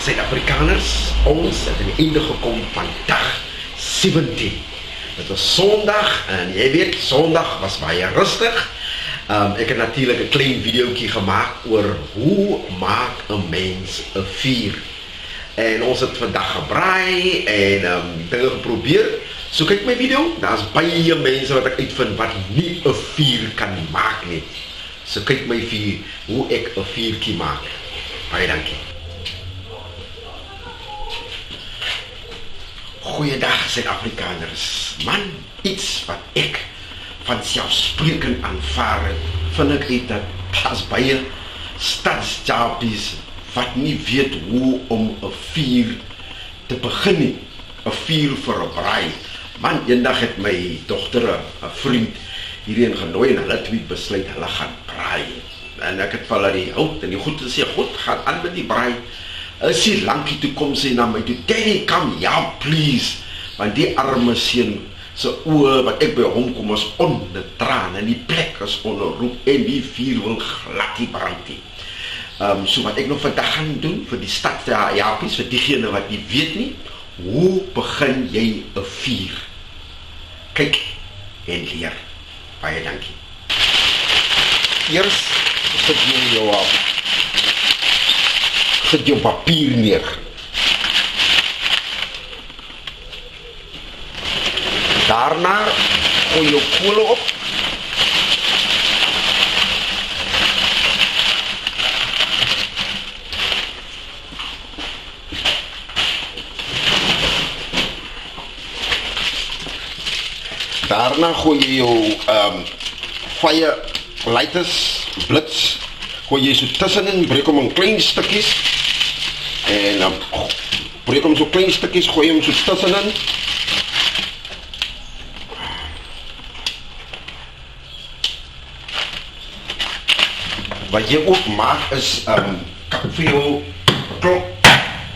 Suid-Afrikaners, ons het aan die einde gekom van dag 17. Het was Sondag en jy weet, Sondag was baie rustig. Ek het natuurlijk een klein videootjie gemaakt oor hoe maak een mens een vuur. En ons het vandag gebraai en dinge geprobeer. So kyk my video, daar is baie mense wat ek uitvind wat nie een vuur kan maak nie. So kyk my vuur, hoe ek een vuurtjie maak. Baie dankie. Goeiedag Suid-Afrikaners. Man, iets wat ek vanselfsprekend aanvaar, vind ek uit dat pas baie stadsjapies wat nie weet hoe om een vuur te begin nie. Een vuur vir een braai. Man, eendag het my dochter, een vriend, hierheen genooi en hulle twee besluit, hulle gaan braai. En ek het vir hulle die hout en die goed gesê, goed, gaan aan met die braai. As die lankie toe kom sy na my toe, Daddy, come, ja, please. Want die arme seun, sy oë wat ek by hom kom, is onder traan, en die plek is onder roep, en die vuur wil glad die brand nie. So wat ek nog vandag gaan doen, vir die stad, japies, vir diegene wat nie weet nie, hoe begin jy een vuur? Kyk en leer. Baie dankie. Eers sit jou papier neer. Daarna gooi jou kolle op. Daarna gooi jy jou firelighters, blits, gooi jy so tussenin, breek hom in klein stukkies en breek hom so klein stukkies, gooi hom so tussenin. Wat jy ook maak is kap vir jou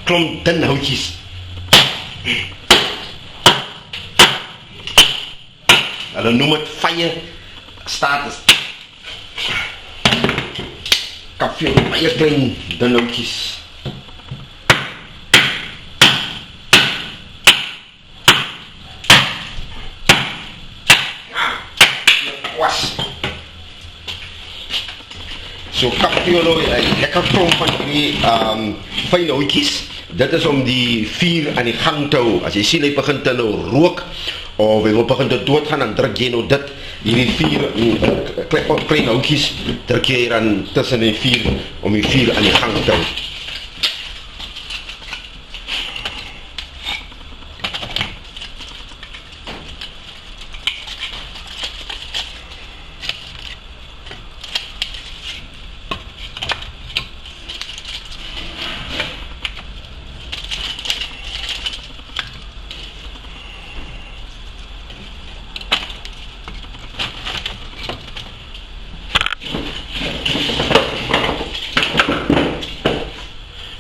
klomp dun houtjies. Hulle noem het fire status. Kap vir jou baie klein dun houtjies. So kap vir jou lekker klomp van die fyn houtjies. Dit is om die vuur aan die gang te hou. As jy sien, hy begin te nou rook, of hy wil begin te doodgaan, dan druk jy nou dit, hierdie vuur, klein houtjies, druk jy hier aan tussen die vuur, om die vuur aan die gang te hou.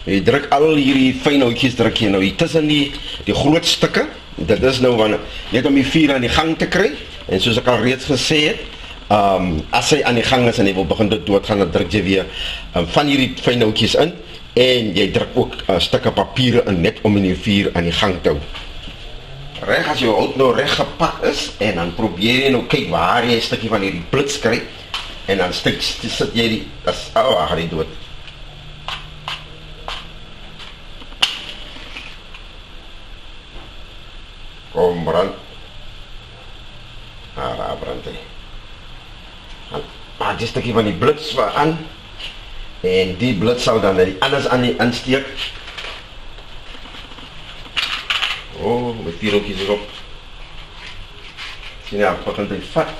Jy druk al hierdie fyn houtjies, druk jy nou hier tussen die groot stukke. Dit is nou net om die vuur aan die gang te kry. En soos ek al reeds gesê het, as hy aan die gang is en hy wil begin te doodgaan, dan druk jy weer van hierdie fyn houtjies in. En jy druk ook stukke papiere in, net om in die vuur aan die gang te hou. Reg as jou hout nou reg gepak is, en dan probeer jy nou kyk waar jy 'n stukkie van hierdie blits kry. En dan sit jy die, gaan die dood. Kom brand. Daar brand hy. Maak die stukkie van die blits aan. En die blits sal dan die anders aan die insteek. My vuurhoutjies is op. Sien jy, begin hy vat.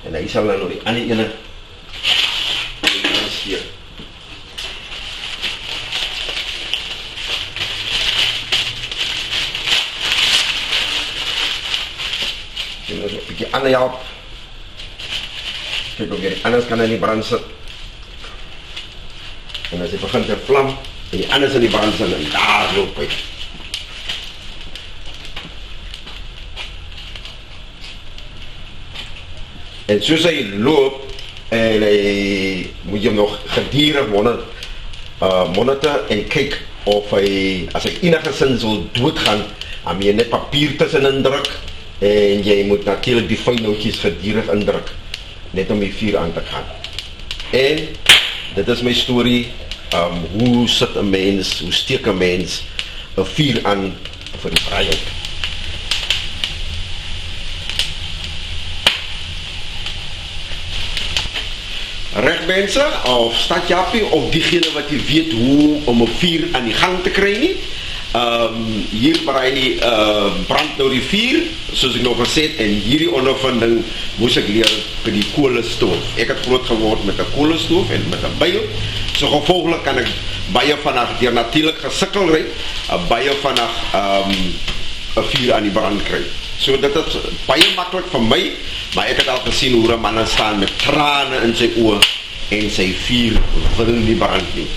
En hy sal dan nou die ander ene insteek. En dan een beetje ander help. Kijk ook weer, anders kan hy nie brand sit. En as hy begin te vlam, en die anders in die brand sit, en daar loop hy. En soos hy loop, en hy moet jy hom nog gedierig wonder, monitor en kyk of hy, as hy enige sin sal doodgaan, dan moet jy net papier tussen indruk en jy moet natuurlijk die fynhoutjies gedurig indruk, net om die vuur aan te gaan. En dit is my storie, hoe sit 'n mens, hoe steek 'n mens 'n vuur aan vir die braaihout. Reg mense, of Stadjapie, of diegene wat jy weet hoe om 'n vuur aan die gang te kry nie. Hier braai die brand nou die vuur, soos ek nog gesê het, en hierdie ondervinding moes ek leer by die koolstoof. Ek het groot geword met 'n koolstoof en met 'n byl, so gevolglik kan ek baie vanaf deur natuurlik gesukkelry, baie vanaf 'n vuur aan die brand kry. So dit is baie maklik vir my, maar ek het al gesien hoe 'n man staan met trane in sy oë en sy vuur wil nie brand nie.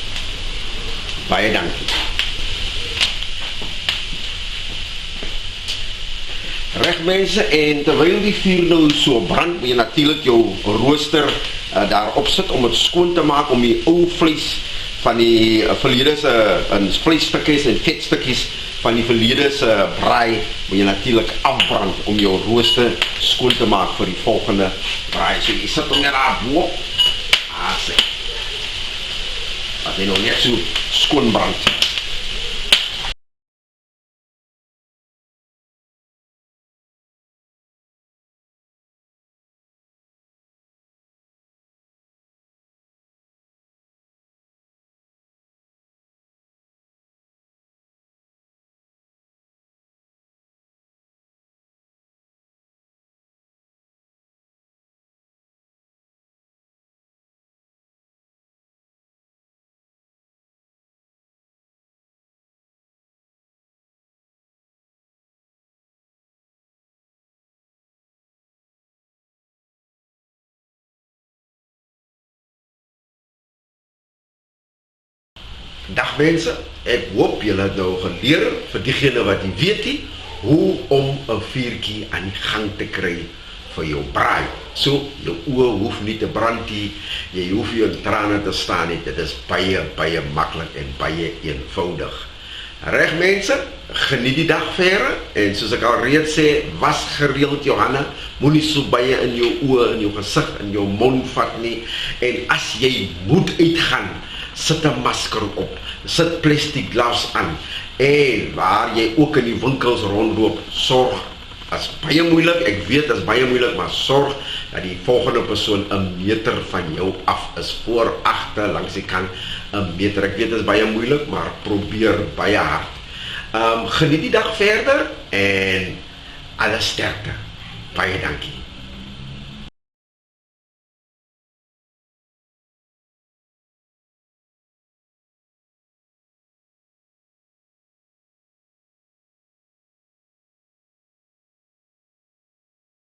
Baie dankie. Reg mense, en terwyl die vuur nou so brand, moet jy natuurlik jou rooster daarop sit om het skoon te maak, om die ou vleis van die verlede se vleisstukkies en vetstukkies van die verlede se braai, moet jy natuurlik afbrand om jou rooster skoon te maak vir die volgende braai. So jy sit hom net daar bo, sê, dat hy nog net so skoon brand. Dag mense, ek hoop julle het nou geleer, vir diegene wat nie weet nie, hoe om 'n vuurtjie aan die gang te kry vir jou braai. So, jou oë hoef nie te brand nie, jy hoef nie in trane te staan nie, dit is baie maklik en baie eenvoudig. Reg mense, geniet die dag verder, en soos ek al reeds sê, was gereeld jou hande, moenie so baie in jou oë, in jou gesig, in jou mond vat nie, en as jy moet uitgaan, sit 'n masker op, sit plastic gloves aan, en waar jy ook in die winkels rondloop, sorg, as baie moeilik, ek weet as baie moeilik, maar sorg dat die volgende persoon 'n meter van jou af is, voor, agter, langs die kant, 'n meter, ek weet dit is baie moeilik, maar probeer baie hard. Geniet die dag verder, en alle sterkte, baie dankie.